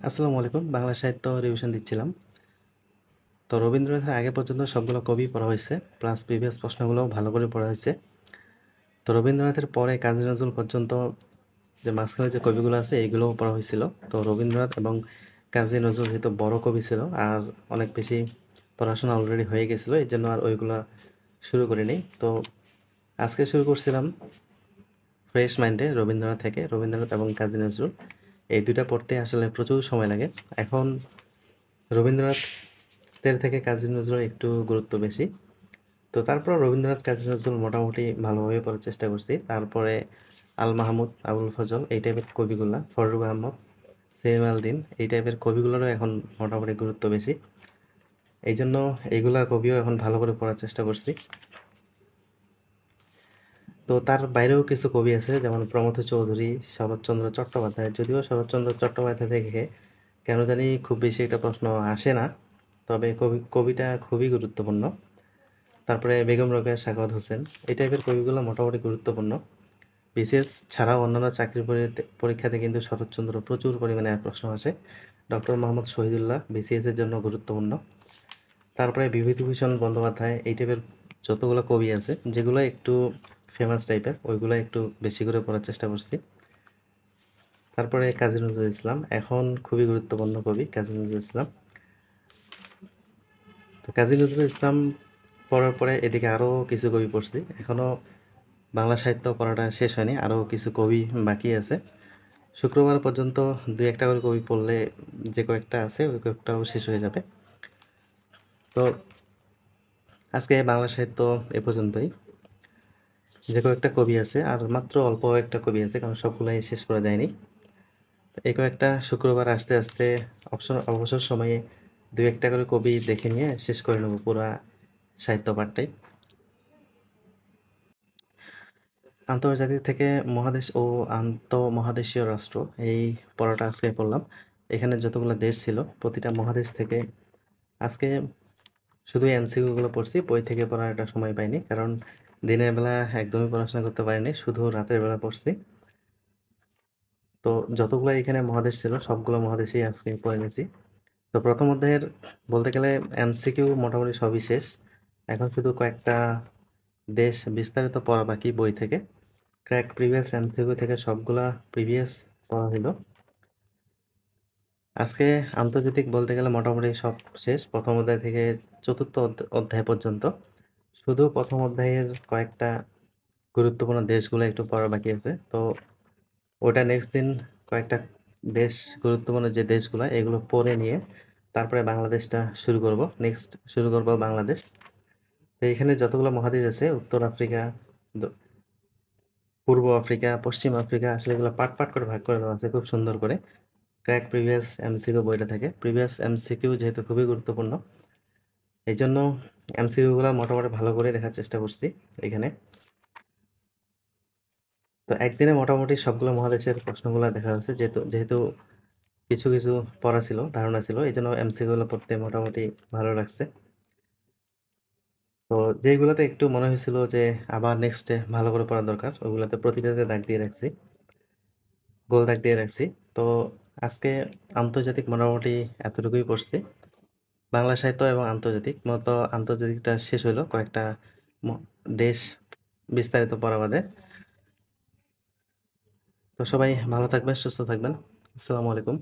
আসসালামু আলাইকুম। বাংলা সাহিত্য রিভিশন দিচ্ছিলাম। তো রবীন্দ্রনাথের আগে পর্যন্ত সবগুলো কবি পড়া হয়েছে, প্লাস প্রিভিয়াস প্রশ্নগুলোও ভালো করে পড়া হয়েছে। তো রবীন্দ্রনাথের পরে কাজী নজরুল পর্যন্ত যে মাঝখানে যে কবিগুলো আছে এইগুলোও পড়া হয়েছিল। তো রবীন্দ্রনাথ এবং কাজী নজরুল যেহেতু বড় কবি ছিল আর অনেক বেশি পড়াশোনা অলরেডি হয়ে গেছিলো, এই জন্য আর ওইগুলা শুরু করিনি। তো আজকে শুরু করছিলাম ফ্রেশ মাইন্ডে রবীন্দ্রনাথ থেকে, রবীন্দ্রনাথ এবং কাজী নজরুল এই দুইটা পড়তে আসলে প্রচুর সময় লাগে। এখন রবীন্দ্রনাথের থেকে কাজী নজরুলের একটু গুরুত্ব বেশি। তো তারপর রবীন্দ্রনাথ কাজী নজরুল মোটামুটি ভালোভাবে পড়ার চেষ্টা করছি। তারপরে আল মাহমুদ, আবুল ফজল এই টাইপের কবিগুলা, ফররুখ আহমদ, সেলিম আল দীন এই টাইপের কবিগুলোরও এখন মোটামুটি গুরুত্ব বেশি। এই জন্য এইগুলা কবিও এখন ভালো করে পড়ার চেষ্টা করছি। তো তার বাইরেও কিছু কবি আছে, যেমন প্রমথ চৌধুরী, শরৎচন্দ্র চট্টোপাধ্যায়। যদিও শরৎচন্দ্র চট্টোপাধ্যায় থেকে কেন জানি খুব বেশি একটা প্রশ্ন আসে না, তবে কবিটা খুবই গুরুত্বপূর্ণ। তারপরে বেগম রোকেয়া, সাখাওয়াত হোসেন এই টাইপের কবিগুলো মোটামুটি গুরুত্বপূর্ণ। বিসিএস ছাড়াও অন্যান্য চাকরির পরীক্ষাতে কিন্তু শরৎচন্দ্র প্রচুর পরিমাণে প্রশ্ন আসে। ডক্টর মোহাম্মদ শহীদুল্লাহ বিসিএসের জন্য গুরুত্বপূর্ণ। তারপরে বিভূতিভূষণ বন্দ্যোপাধ্যায় এই টাইপের যতগুলো কবি আছে যেগুলো একটু ফেমাস টাইপের, ওইগুলো একটু বেশি করে পড়ার চেষ্টা করছি। তারপরে কাজী নজরুল ইসলাম, এখন খুবই গুরুত্বপূর্ণ কবি কাজী নজরুল ইসলাম। তো কাজী নজরুল ইসলাম পড়ার পরে এদিকে আরও কিছু কবি পড়ছি। এখনও বাংলা সাহিত্য পড়াটা শেষ হয়নি, আরও কিছু কবি বাকি আছে। শুক্রবার পর্যন্ত দুই একটা করে কবি পড়লে যে কয়েকটা আছে ওই কয়েকটাও শেষ হয়ে যাবে। তো আজকে বাংলা সাহিত্য এ পর্যন্তই। যে কয়েকটা কবি আছে আর মাত্র অল্প একটা কবি আছে, কারণ সবগুলাই শেষ করা যায়নি। এই কয়েকটা শুক্রবার আস্তে আস্তে অবসর সময়ে দুই একটা করে কবি দেখে নিয়ে শেষ করে নেব পুরা সাহিত্য পাঠটাই। আন্তর্জাতিক থেকে মহাদেশ ও আন্তঃমহাদেশীয় রাষ্ট্র এই পড়াটা আজকে পড়লাম। এখানে যতগুলো দেশ ছিল প্রতিটা মহাদেশ থেকে আজকে শুধু এমসিকিউগুলো পড়ছি, বই থেকে পড়ার একটা সময় পাইনি, কারণ দিনের বেলা একদমই পড়াশোনা করতে পারিনি, শুধু রাতের বেলা পড়ছি। তো যতগুলো এখানে মহাদেশ ছিল সবগুলো মহাদেশেই আজকে পড়ে নিয়েছি। তো প্রথম অধ্যায়ের বলতে গেলে এমসিকিউ মোটামুটি সবই শেষ, এখন শুধু কয়েকটা দেশ বিস্তারিত পড়া বাকি বই থেকে। ক্র্যাক প্রিভিয়াস এমসিকিউ থেকে সবগুলা প্রিভিয়াস পড়া হলো। আজকে আন্তর্জাতিক বলতে গেলে মোটামুটি সব শেষ, প্রথম অধ্যায় থেকে চতুর্থ অধ্যায় পর্যন্ত। শুধু প্রথম অধ্যায়ের কয়েকটা গুরুত্বপূর্ণ দেশগুলো একটু পড়া বাকি আছে। তো ওটা নেক্সট দিন কয়েকটা দেশ, গুরুত্বপূর্ণ যে দেশগুলো এগুলো পড়ে নিয়ে তারপরে বাংলাদেশটা শুরু করব। নেক্সট শুরু করব বাংলাদেশ। তো এখানে যতগুলো মহাদেশ আছে, উত্তর আফ্রিকা, পূর্ব আফ্রিকা, পশ্চিম আফ্রিকা, আসলে এগুলো পার্ট পার্ট করে ভাগ করে দেওয়া আছে খুব সুন্দর করে ক্র্যাক প্রিভিয়াস এমসিকিউ বইটা থেকে। প্রিভিয়াস এমসিকিউ যেহেতু খুবই গুরুত্বপূর্ণ, এই জন্য এমসিকিউগুলো মোটামুটি ভালো করে দেখার চেষ্টা করছি এখানে। তো একদিনে মোটামুটি সবগুলো মহাদেশের প্রশ্নগুলো দেখা যাচ্ছে, যেহেতু যেহেতু কিছু কিছু পড়া ছিল, ধারণা ছিল, এই জন্য এমসিকিউগুলো পড়তে মোটামুটি ভালো লাগছে। তো যেগুলোতে একটু মনে হয়েছিল যে আবার নেক্সটে ভালো করে পড়া দরকার, ওইগুলোতে প্রতিটাতে দাগ দিয়ে রাখছি, গোল দাগ দিয়ে রাখছি। তো আজকে আন্তর্জাতিক মোটামুটি এতটুকুই পড়ছি। বাংলা সাহিত্য এবং আন্তর্জাতিক, মূলত আন্তর্জাতিকটা শেষ হইলো, কয়েকটা দেশ বিস্তারিত পড়া বাদে। তো সবাই ভালো থাকবেন, সুস্থ থাকবেন। আসসালামু আলাইকুম।